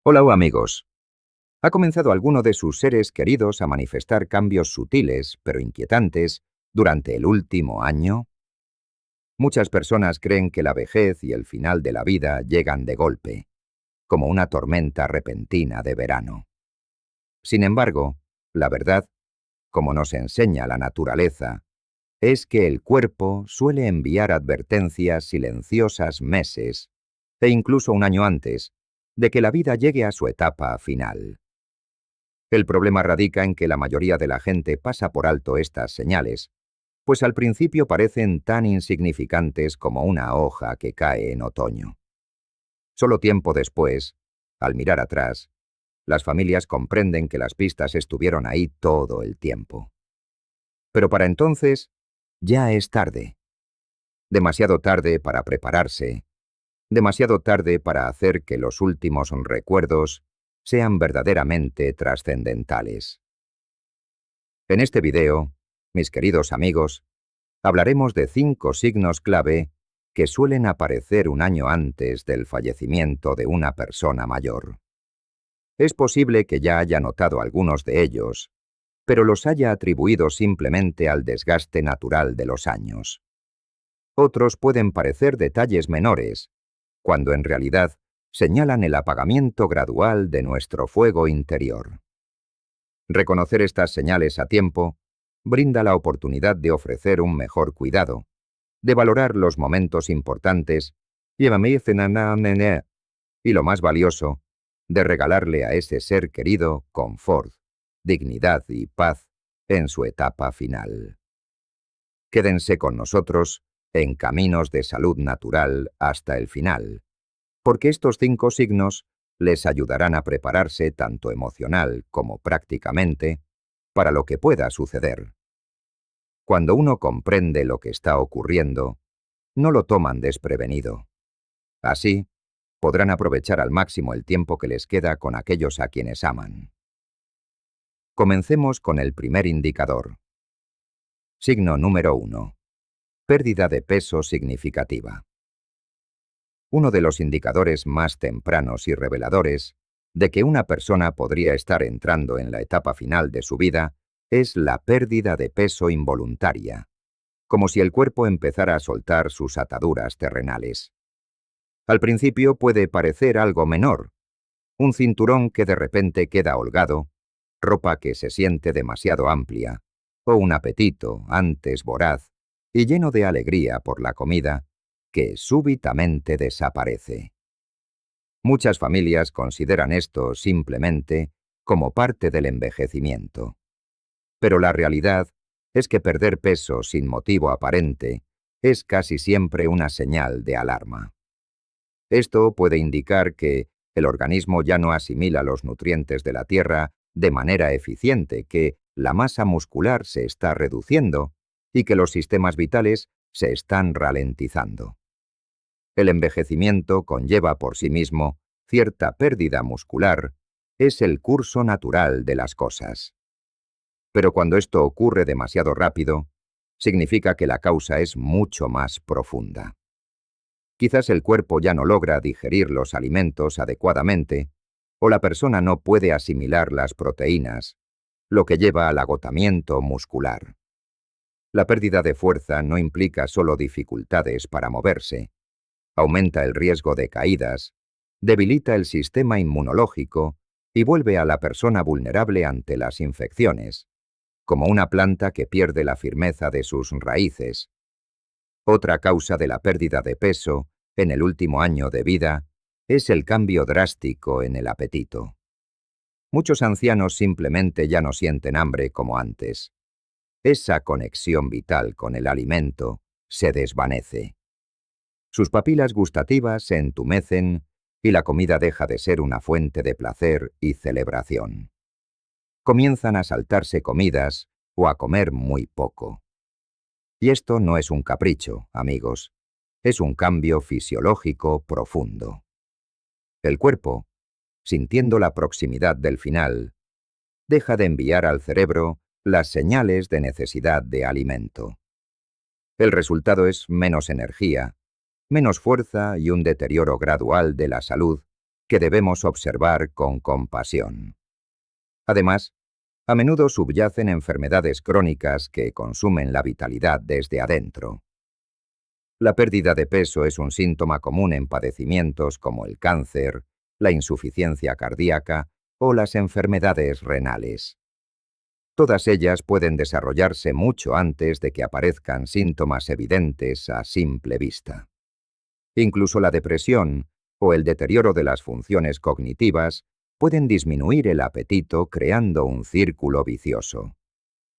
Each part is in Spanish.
Hola amigos. ¿Ha comenzado alguno de sus seres queridos a manifestar cambios sutiles, pero inquietantes, durante el último año? Muchas personas creen que la vejez y el final de la vida llegan de golpe, como una tormenta repentina de verano. Sin embargo, la verdad, como nos enseña la naturaleza, es que el cuerpo suele enviar advertencias silenciosas meses, e incluso un año antes, de que la vida llegue a su etapa final. El problema radica en que la mayoría de la gente pasa por alto estas señales, pues al principio parecen tan insignificantes como una hoja que cae en otoño. Solo tiempo después, al mirar atrás, las familias comprenden que las pistas estuvieron ahí todo el tiempo. Pero para entonces, ya es tarde. Demasiado tarde para prepararse, demasiado tarde para hacer que los últimos recuerdos sean verdaderamente trascendentales. En este video, mis queridos amigos, hablaremos de 5 signos clave que suelen aparecer un año antes del fallecimiento de una persona mayor. Es posible que ya haya notado algunos de ellos, pero los haya atribuido simplemente al desgaste natural de los años. Otros pueden parecer detalles menores, cuando en realidad señalan el apagamiento gradual de nuestro fuego interior. Reconocer estas señales a tiempo brinda la oportunidad de ofrecer un mejor cuidado, de valorar los momentos importantes y lo más valioso, de regalarle a ese ser querido confort, dignidad y paz en su etapa final. Quédense con nosotros en Caminos de Salud Natural hasta el final, porque estos 5 signos les ayudarán a prepararse tanto emocional como prácticamente para lo que pueda suceder. Cuando uno comprende lo que está ocurriendo, no lo toman desprevenido. Así, podrán aprovechar al máximo el tiempo que les queda con aquellos a quienes aman. Comencemos con el primer indicador. Signo número 1. Pérdida de peso significativa. Uno de los indicadores más tempranos y reveladores de que una persona podría estar entrando en la etapa final de su vida es la pérdida de peso involuntaria, como si el cuerpo empezara a soltar sus ataduras terrenales. Al principio puede parecer algo menor, un cinturón que de repente queda holgado, ropa que se siente demasiado amplia, o un apetito, antes voraz y lleno de alegría por la comida, que súbitamente desaparece. Muchas familias consideran esto simplemente como parte del envejecimiento. Pero la realidad es que perder peso sin motivo aparente es casi siempre una señal de alarma. Esto puede indicar que el organismo ya no asimila los nutrientes de la tierra de manera eficiente, que la masa muscular se está reduciendo y que los sistemas vitales se están ralentizando. El envejecimiento conlleva por sí mismo cierta pérdida muscular, es el curso natural de las cosas. Pero cuando esto ocurre demasiado rápido, significa que la causa es mucho más profunda. Quizás el cuerpo ya no logra digerir los alimentos adecuadamente, o la persona no puede asimilar las proteínas, lo que lleva al agotamiento muscular. La pérdida de fuerza no implica solo dificultades para moverse, aumenta el riesgo de caídas, debilita el sistema inmunológico y vuelve a la persona vulnerable ante las infecciones, como una planta que pierde la firmeza de sus raíces. Otra causa de la pérdida de peso en el último año de vida es el cambio drástico en el apetito. Muchos ancianos simplemente ya no sienten hambre como antes. Esa conexión vital con el alimento se desvanece. Sus papilas gustativas se entumecen y la comida deja de ser una fuente de placer y celebración. Comienzan a saltarse comidas o a comer muy poco. Y esto no es un capricho, amigos. Es un cambio fisiológico profundo. El cuerpo, sintiendo la proximidad del final, deja de enviar al cerebro las señales de necesidad de alimento. El resultado es menos energía, menos fuerza y un deterioro gradual de la salud que debemos observar con compasión. Además, a menudo subyacen enfermedades crónicas que consumen la vitalidad desde adentro. La pérdida de peso es un síntoma común en padecimientos como el cáncer, la insuficiencia cardíaca o las enfermedades renales. Todas ellas pueden desarrollarse mucho antes de que aparezcan síntomas evidentes a simple vista. Incluso la depresión o el deterioro de las funciones cognitivas pueden disminuir el apetito creando un círculo vicioso.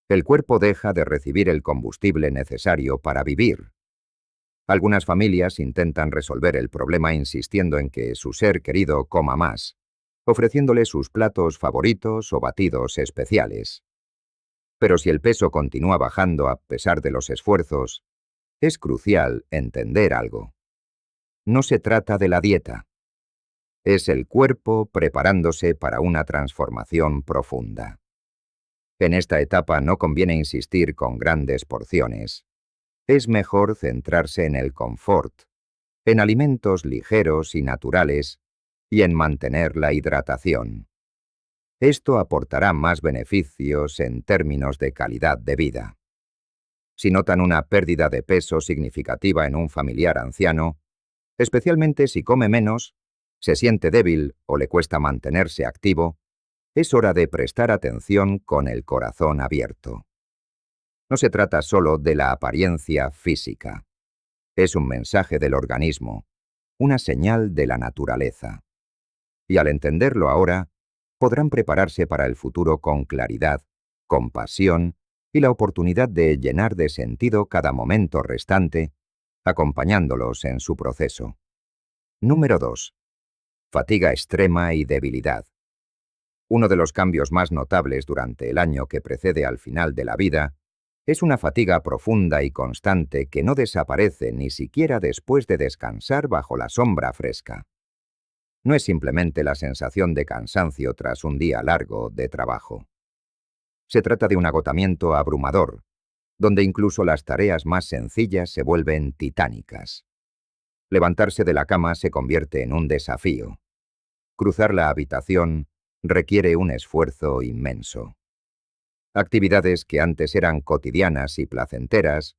El cuerpo deja de recibir el combustible necesario para vivir. Algunas familias intentan resolver el problema insistiendo en que su ser querido coma más, ofreciéndole sus platos favoritos o batidos especiales. Pero si el peso continúa bajando a pesar de los esfuerzos, es crucial entender algo. No se trata de la dieta. Es el cuerpo preparándose para una transformación profunda. En esta etapa no conviene insistir con grandes porciones. Es mejor centrarse en el confort, en alimentos ligeros y naturales y en mantener la hidratación. Esto aportará más beneficios en términos de calidad de vida. Si notan una pérdida de peso significativa en un familiar anciano, especialmente si come menos, se siente débil o le cuesta mantenerse activo, es hora de prestar atención con el corazón abierto. No se trata solo de la apariencia física. Es un mensaje del organismo, una señal de la naturaleza. Y al entenderlo ahora, podrán prepararse para el futuro con claridad, compasión y la oportunidad de llenar de sentido cada momento restante, acompañándolos en su proceso. Número 2. Fatiga extrema y debilidad. Uno de los cambios más notables durante el año que precede al final de la vida es una fatiga profunda y constante que no desaparece ni siquiera después de descansar bajo la sombra fresca. No es simplemente la sensación de cansancio tras un día largo de trabajo. Se trata de un agotamiento abrumador, donde incluso las tareas más sencillas se vuelven titánicas. Levantarse de la cama se convierte en un desafío. Cruzar la habitación requiere un esfuerzo inmenso. Actividades que antes eran cotidianas y placenteras,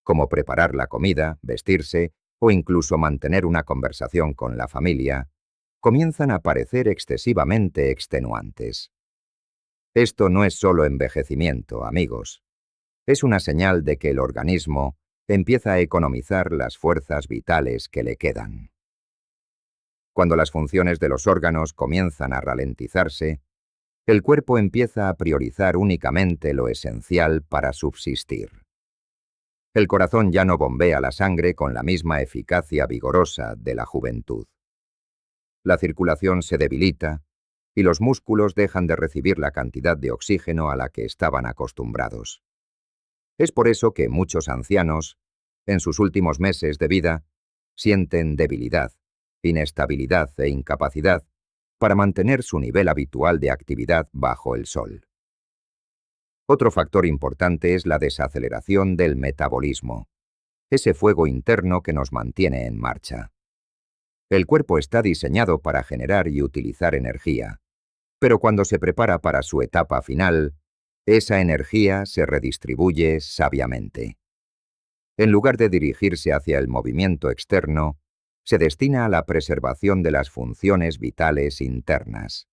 como preparar la comida, vestirse o incluso mantener una conversación con la familia, comienzan a parecer excesivamente extenuantes. Esto no es solo envejecimiento, amigos. Es una señal de que el organismo empieza a economizar las fuerzas vitales que le quedan. Cuando las funciones de los órganos comienzan a ralentizarse, el cuerpo empieza a priorizar únicamente lo esencial para subsistir. El corazón ya no bombea la sangre con la misma eficacia vigorosa de la juventud. La circulación se debilita y los músculos dejan de recibir la cantidad de oxígeno a la que estaban acostumbrados. Es por eso que muchos ancianos, en sus últimos meses de vida, sienten debilidad, inestabilidad e incapacidad para mantener su nivel habitual de actividad bajo el sol. Otro factor importante es la desaceleración del metabolismo, ese fuego interno que nos mantiene en marcha. El cuerpo está diseñado para generar y utilizar energía, pero cuando se prepara para su etapa final, esa energía se redistribuye sabiamente. En lugar de dirigirse hacia el movimiento externo, se destina a la preservación de las funciones vitales internas.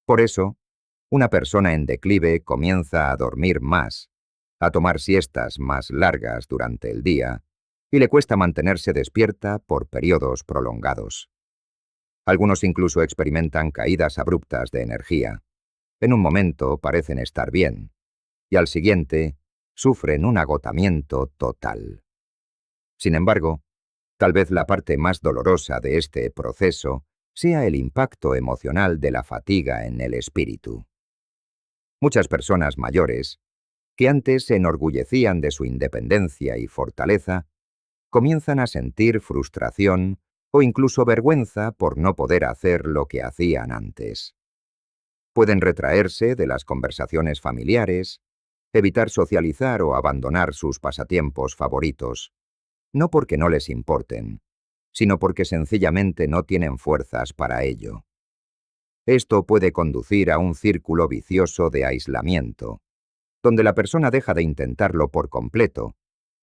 Por eso, una persona en declive comienza a dormir más, a tomar siestas más largas durante el día, y le cuesta mantenerse despierta por periodos prolongados. Algunos incluso experimentan caídas abruptas de energía. En un momento parecen estar bien, y al siguiente sufren un agotamiento total. Sin embargo, tal vez la parte más dolorosa de este proceso sea el impacto emocional de la fatiga en el espíritu. Muchas personas mayores, que antes se enorgullecían de su independencia y fortaleza, comienzan a sentir frustración o incluso vergüenza por no poder hacer lo que hacían antes. Pueden retraerse de las conversaciones familiares, evitar socializar o abandonar sus pasatiempos favoritos, no porque no les importen, sino porque sencillamente no tienen fuerzas para ello. Esto puede conducir a un círculo vicioso de aislamiento, donde la persona deja de intentarlo por completo,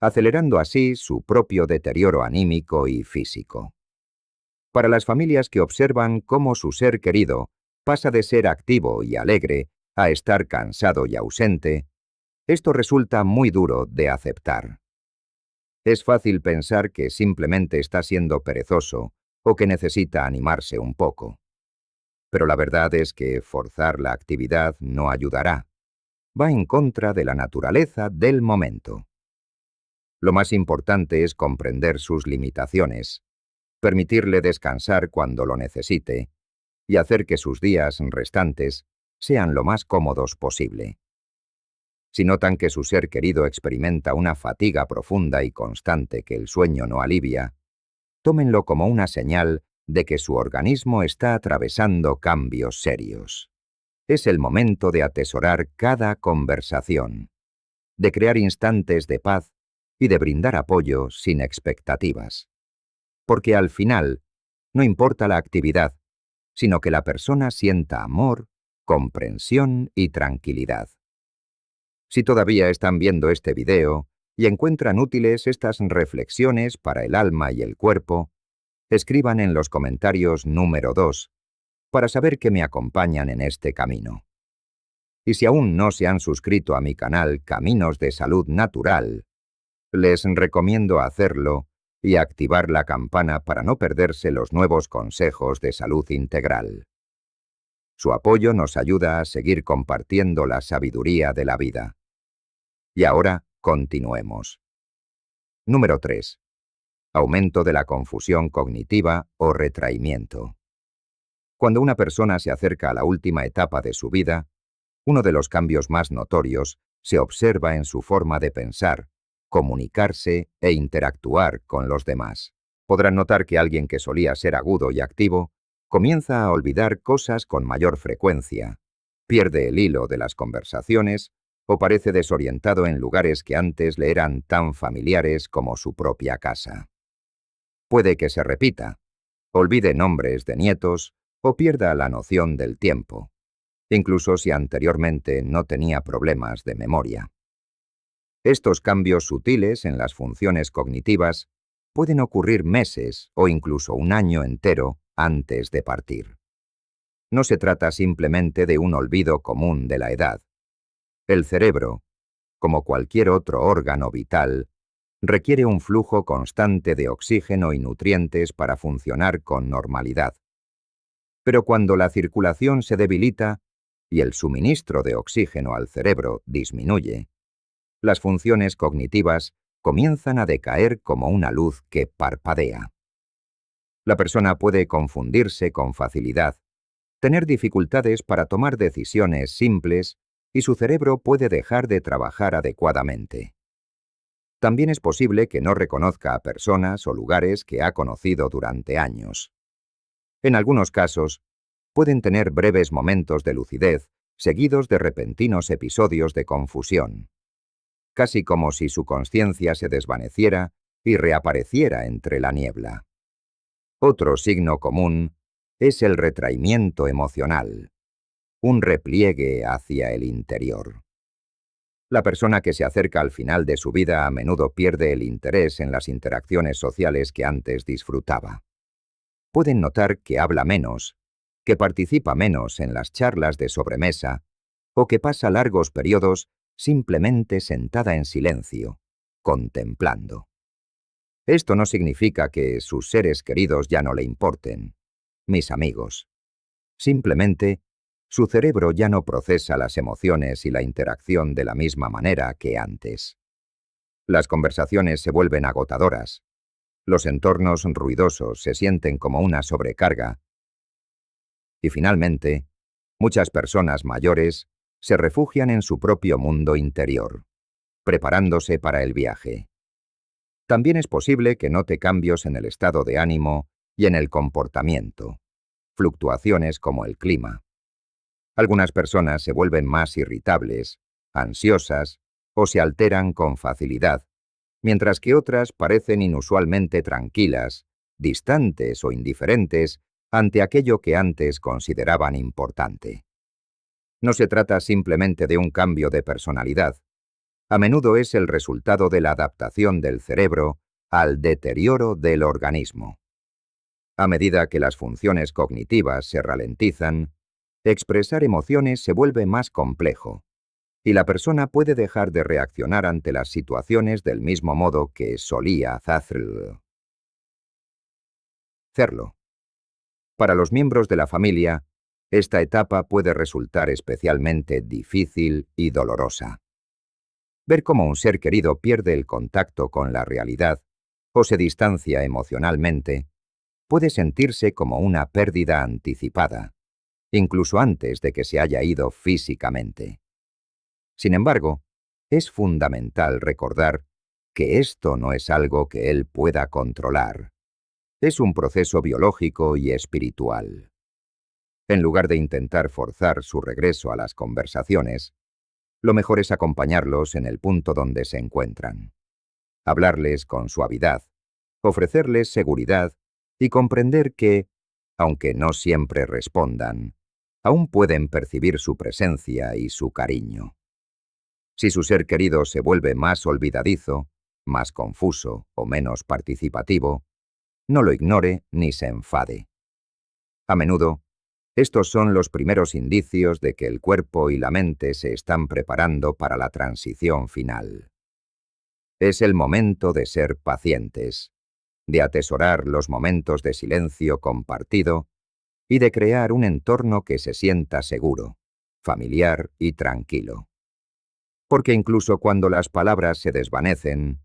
acelerando así su propio deterioro anímico y físico. Para las familias que observan cómo su ser querido pasa de ser activo y alegre a estar cansado y ausente, esto resulta muy duro de aceptar. Es fácil pensar que simplemente está siendo perezoso o que necesita animarse un poco. Pero la verdad es que forzar la actividad no ayudará. Va en contra de la naturaleza del momento. Lo más importante es comprender sus limitaciones, permitirle descansar cuando lo necesite y hacer que sus días restantes sean lo más cómodos posible. Si notan que su ser querido experimenta una fatiga profunda y constante que el sueño no alivia, tómenlo como una señal de que su organismo está atravesando cambios serios. Es el momento de atesorar cada conversación, de crear instantes de paz y de brindar apoyo sin expectativas. Porque al final, no importa la actividad, sino que la persona sienta amor, comprensión y tranquilidad. Si todavía están viendo este video y encuentran útiles estas reflexiones para el alma y el cuerpo, escriban en los comentarios número 2 para saber que me acompañan en este camino. Y si aún no se han suscrito a mi canal Caminos de Salud Natural, les recomiendo hacerlo y activar la campana para no perderse los nuevos consejos de salud integral. Su apoyo nos ayuda a seguir compartiendo la sabiduría de la vida. Y ahora, continuemos. Número 3. Aumento de la confusión cognitiva o retraimiento. Cuando una persona se acerca a la última etapa de su vida, uno de los cambios más notorios se observa en su forma de pensar, comunicarse e interactuar con los demás. Podrán notar que alguien que solía ser agudo y activo comienza a olvidar cosas con mayor frecuencia, pierde el hilo de las conversaciones o parece desorientado en lugares que antes le eran tan familiares como su propia casa. Puede que se repita, olvide nombres de nietos o pierda la noción del tiempo, incluso si anteriormente no tenía problemas de memoria. Estos cambios sutiles en las funciones cognitivas pueden ocurrir meses o incluso un año entero antes de partir. No se trata simplemente de un olvido común de la edad. El cerebro, como cualquier otro órgano vital, requiere un flujo constante de oxígeno y nutrientes para funcionar con normalidad. Pero cuando la circulación se debilita y el suministro de oxígeno al cerebro disminuye, las funciones cognitivas comienzan a decaer como una luz que parpadea. La persona puede confundirse con facilidad, tener dificultades para tomar decisiones simples y su cerebro puede dejar de trabajar adecuadamente. También es posible que no reconozca a personas o lugares que ha conocido durante años. En algunos casos, pueden tener breves momentos de lucidez seguidos de repentinos episodios de confusión, casi como si su conciencia se desvaneciera y reapareciera entre la niebla. Otro signo común es el retraimiento emocional, un repliegue hacia el interior. La persona que se acerca al final de su vida a menudo pierde el interés en las interacciones sociales que antes disfrutaba. Pueden notar que habla menos, que participa menos en las charlas de sobremesa o que pasa largos periodos simplemente sentada en silencio, contemplando. Esto no significa que sus seres queridos ya no le importen, mis amigos. Simplemente, su cerebro ya no procesa las emociones y la interacción de la misma manera que antes. Las conversaciones se vuelven agotadoras. Los entornos ruidosos se sienten como una sobrecarga. Y finalmente, muchas personas mayores se refugian en su propio mundo interior, preparándose para el viaje. También es posible que note cambios en el estado de ánimo y en el comportamiento, fluctuaciones como el clima. Algunas personas se vuelven más irritables, ansiosas o se alteran con facilidad, mientras que otras parecen inusualmente tranquilas distantes o indiferentes ante aquello que antes consideraban importante. No se trata simplemente de un cambio de personalidad. A menudo es el resultado de la adaptación del cerebro al deterioro del organismo. A medida que las funciones cognitivas se ralentizan, expresar emociones se vuelve más complejo, y la persona puede dejar de reaccionar ante las situaciones del mismo modo que solía hacerlo. Para los miembros de la familia, esta etapa puede resultar especialmente difícil y dolorosa. Ver cómo un ser querido pierde el contacto con la realidad o se distancia emocionalmente puede sentirse como una pérdida anticipada, incluso antes de que se haya ido físicamente. Sin embargo, es fundamental recordar que esto no es algo que él pueda controlar. Es un proceso biológico y espiritual. En lugar de intentar forzar su regreso a las conversaciones, lo mejor es acompañarlos en el punto donde se encuentran. Hablarles con suavidad, ofrecerles seguridad y comprender que, aunque no siempre respondan, aún pueden percibir su presencia y su cariño. Si su ser querido se vuelve más olvidadizo, más confuso o menos participativo, no lo ignore ni se enfade. A menudo, estos son los primeros indicios de que el cuerpo y la mente se están preparando para la transición final. Es el momento de ser pacientes, de atesorar los momentos de silencio compartido y de crear un entorno que se sienta seguro, familiar y tranquilo. Porque incluso cuando las palabras se desvanecen,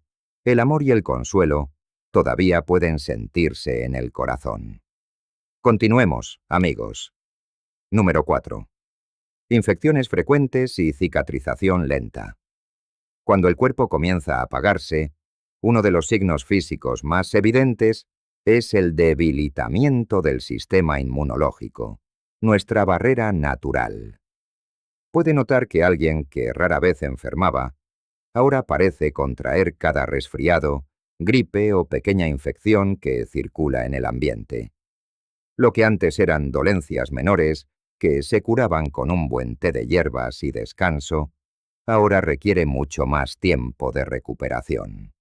el amor y el consuelo todavía pueden sentirse en el corazón. Continuemos, amigos. Número 4. Infecciones frecuentes y cicatrización lenta. Cuando el cuerpo comienza a apagarse, uno de los signos físicos más evidentes es el debilitamiento del sistema inmunológico, nuestra barrera natural. Puede notar que alguien que rara vez enfermaba, ahora parece contraer cada resfriado, gripe o pequeña infección que circula en el ambiente. Lo que antes eran dolencias menores, que se curaban con un buen té de hierbas y descanso, ahora requiere mucho más tiempo de recuperación.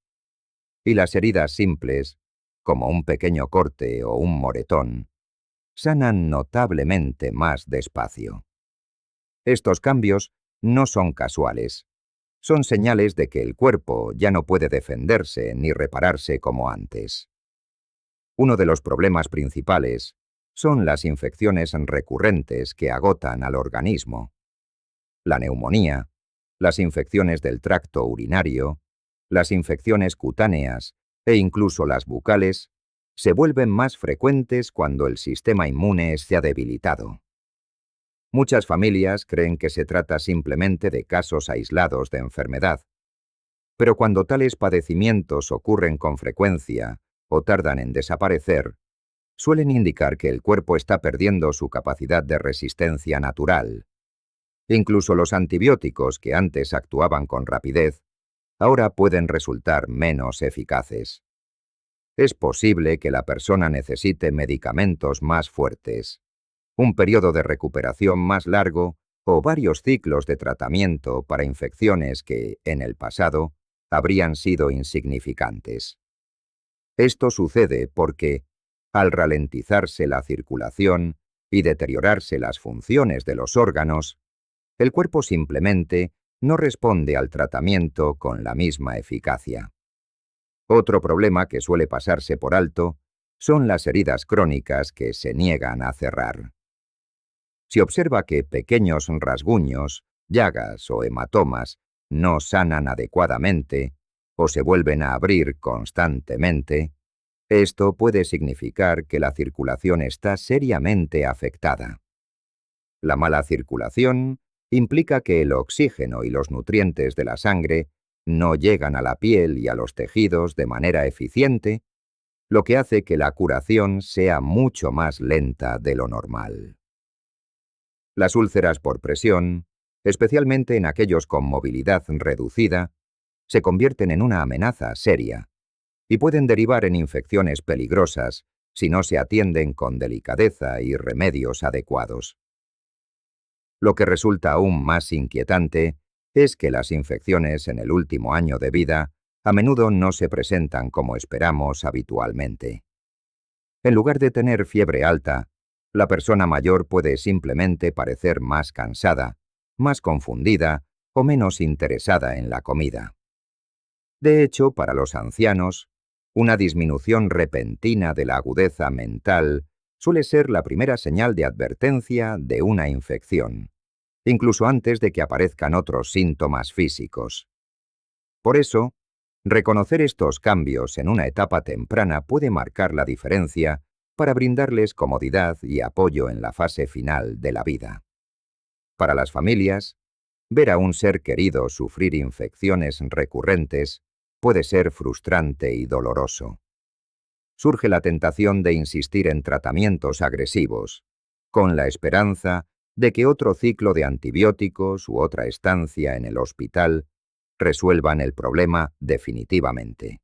Y las heridas simples, como un pequeño corte o un moretón, sanan notablemente más despacio. Estos cambios no son casuales. Son señales de que el cuerpo ya no puede defenderse ni repararse como antes. Uno de los problemas principales son las infecciones recurrentes que agotan al organismo. La neumonía, las infecciones del tracto urinario, las infecciones cutáneas e incluso las bucales se vuelven más frecuentes cuando el sistema inmune se ha debilitado. Muchas familias creen que se trata simplemente de casos aislados de enfermedad, pero cuando tales padecimientos ocurren con frecuencia o tardan en desaparecer, suelen indicar que el cuerpo está perdiendo su capacidad de resistencia natural. Incluso los antibióticos que antes actuaban con rapidez, ahora pueden resultar menos eficaces. Es posible que la persona necesite medicamentos más fuertes, un periodo de recuperación más largo o varios ciclos de tratamiento para infecciones que, en el pasado, habrían sido insignificantes. Esto sucede porque, al ralentizarse la circulación y deteriorarse las funciones de los órganos, el cuerpo simplemente no responde al tratamiento con la misma eficacia. Otro problema que suele pasarse por alto son las heridas crónicas que se niegan a cerrar. Si observa que pequeños rasguños, llagas o hematomas no sanan adecuadamente o se vuelven a abrir constantemente, esto puede significar que la circulación está seriamente afectada. La mala circulación implica que el oxígeno y los nutrientes de la sangre no llegan a la piel y a los tejidos de manera eficiente, lo que hace que la curación sea mucho más lenta de lo normal. Las úlceras por presión, especialmente en aquellos con movilidad reducida, se convierten en una amenaza seria, y pueden derivar en infecciones peligrosas si no se atienden con delicadeza y remedios adecuados. Lo que resulta aún más inquietante es que las infecciones en el último año de vida a menudo no se presentan como esperamos habitualmente. En lugar de tener fiebre alta, la persona mayor puede simplemente parecer más cansada, más confundida o menos interesada en la comida. De hecho, para los ancianos, una disminución repentina de la agudeza mental suele ser la primera señal de advertencia de una infección, incluso antes de que aparezcan otros síntomas físicos. Por eso, reconocer estos cambios en una etapa temprana puede marcar la diferencia para brindarles comodidad y apoyo en la fase final de la vida. Para las familias, ver a un ser querido sufrir infecciones recurrentes puede ser frustrante y doloroso. Surge la tentación de insistir en tratamientos agresivos, con la esperanza de que otro ciclo de antibióticos u otra estancia en el hospital resuelvan el problema definitivamente.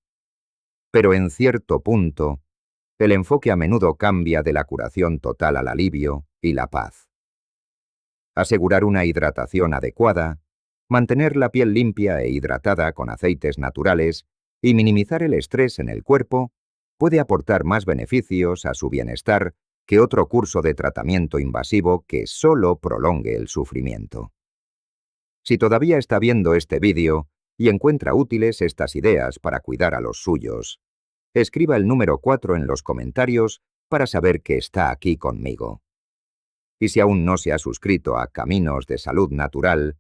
Pero en cierto punto, el enfoque a menudo cambia de la curación total al alivio y la paz. Asegurar una hidratación adecuada, mantener la piel limpia e hidratada con aceites naturales y minimizar el estrés en el cuerpo puede aportar más beneficios a su bienestar que otro curso de tratamiento invasivo que solo prolongue el sufrimiento. Si todavía está viendo este vídeo y encuentra útiles estas ideas para cuidar a los suyos, escriba el número 4 en los comentarios para saber que está aquí conmigo. Y si aún no se ha suscrito a Caminos de Salud Natural,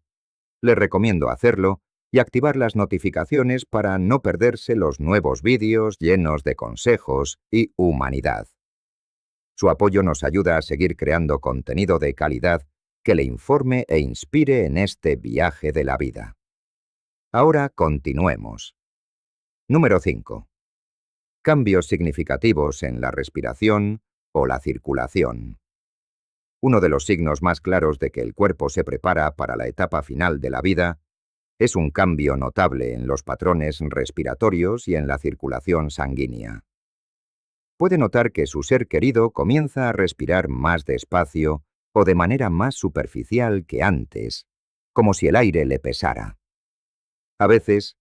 le recomiendo hacerlo y activar las notificaciones para no perderse los nuevos vídeos llenos de consejos y humanidad. Su apoyo nos ayuda a seguir creando contenido de calidad que le informe e inspire en este viaje de la vida. Ahora continuemos. Número 5. Cambios significativos en la respiración o la circulación. Uno de los signos más claros de que el cuerpo se prepara para la etapa final de la vida es un cambio notable en los patrones respiratorios y en la circulación sanguínea. Puede notar que su ser querido comienza a respirar más despacio o de manera más superficial que antes, como si el aire le pesara. A veces,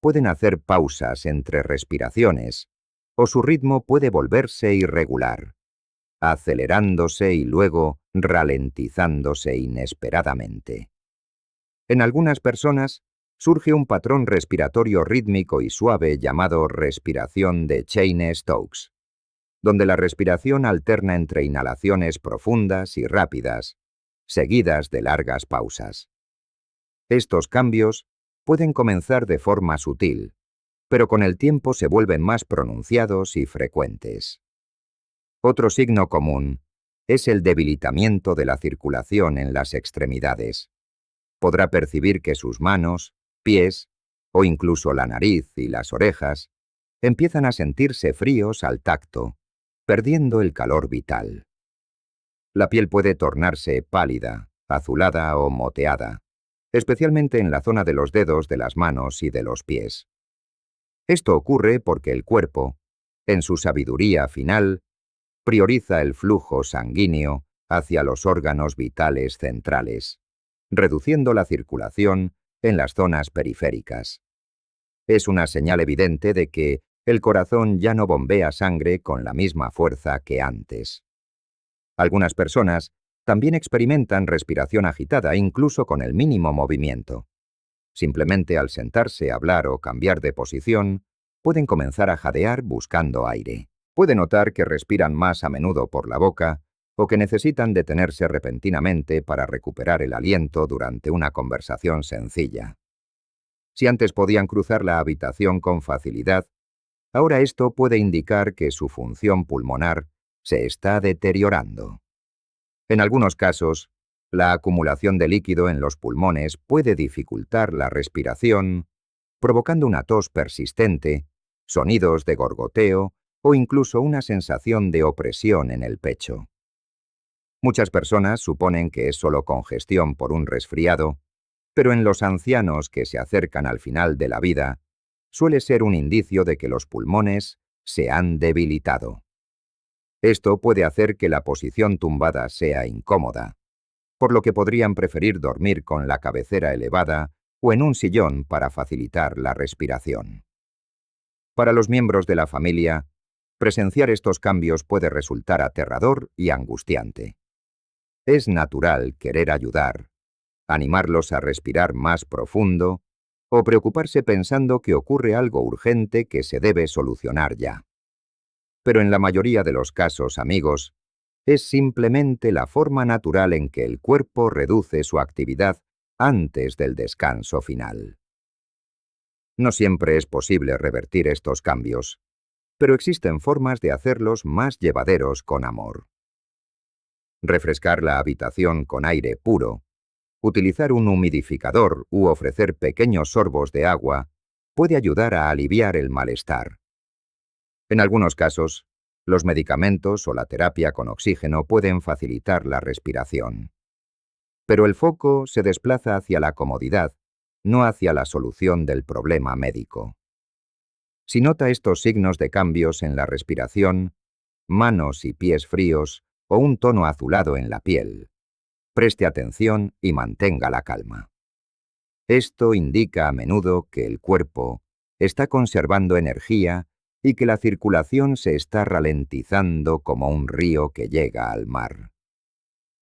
pueden hacer pausas entre respiraciones, o su ritmo puede volverse irregular, acelerándose y luego ralentizándose inesperadamente. En algunas personas, surge un patrón respiratorio rítmico y suave llamado respiración de Cheyne-Stokes, donde la respiración alterna entre inhalaciones profundas y rápidas, seguidas de largas pausas. Estos cambios pueden comenzar de forma sutil, pero con el tiempo se vuelven más pronunciados y frecuentes. Otro signo común es el debilitamiento de la circulación en las extremidades. Podrá percibir que sus manos, pies o incluso la nariz y las orejas empiezan a sentirse fríos al tacto, perdiendo el calor vital. La piel puede tornarse pálida, azulada o moteada, especialmente en la zona de los dedos de las manos y de los pies. Esto ocurre porque el cuerpo, en su sabiduría final, prioriza el flujo sanguíneo hacia los órganos vitales centrales, reduciendo la circulación en las zonas periféricas. Es una señal evidente de que el corazón ya no bombea sangre con la misma fuerza que antes. Algunas personas también experimentan respiración agitada incluso con el mínimo movimiento. Simplemente al sentarse, hablar o cambiar de posición, pueden comenzar a jadear buscando aire. Puede notar que respiran más a menudo por la boca o que necesitan detenerse repentinamente para recuperar el aliento durante una conversación sencilla. Si antes podían cruzar la habitación con facilidad, ahora esto puede indicar que su función pulmonar se está deteriorando. En algunos casos, la acumulación de líquido en los pulmones puede dificultar la respiración, provocando una tos persistente, sonidos de gorgoteo o incluso una sensación de opresión en el pecho. Muchas personas suponen que es solo congestión por un resfriado, pero en los ancianos que se acercan al final de la vida, suele ser un indicio de que los pulmones se han debilitado. Esto puede hacer que la posición tumbada sea incómoda, por lo que podrían preferir dormir con la cabecera elevada o en un sillón para facilitar la respiración. Para los miembros de la familia, presenciar estos cambios puede resultar aterrador y angustiante. Es natural querer ayudar, animarlos a respirar más profundo o preocuparse pensando que ocurre algo urgente que se debe solucionar ya. Pero en la mayoría de los casos, amigos, es simplemente la forma natural en que el cuerpo reduce su actividad antes del descanso final. No siempre es posible revertir estos cambios, pero existen formas de hacerlos más llevaderos con amor. Refrescar la habitación con aire puro, utilizar un humidificador u ofrecer pequeños sorbos de agua puede ayudar a aliviar el malestar. En algunos casos, los medicamentos o la terapia con oxígeno pueden facilitar la respiración. Pero el foco se desplaza hacia la comodidad, no hacia la solución del problema médico. Si nota estos signos de cambios en la respiración, manos y pies fríos o un tono azulado en la piel, preste atención y mantenga la calma. Esto indica a menudo que el cuerpo está conservando energía y que la circulación se está ralentizando como un río que llega al mar.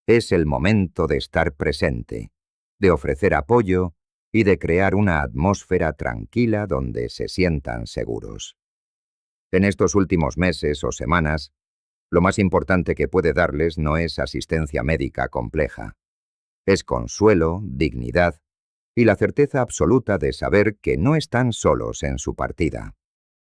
Es el momento de estar presente, de ofrecer apoyo y de crear una atmósfera tranquila donde se sientan seguros. En estos últimos meses o semanas, lo más importante que puede darles no es asistencia médica compleja. Es consuelo, dignidad y la certeza absoluta de saber que no están solos en su partida.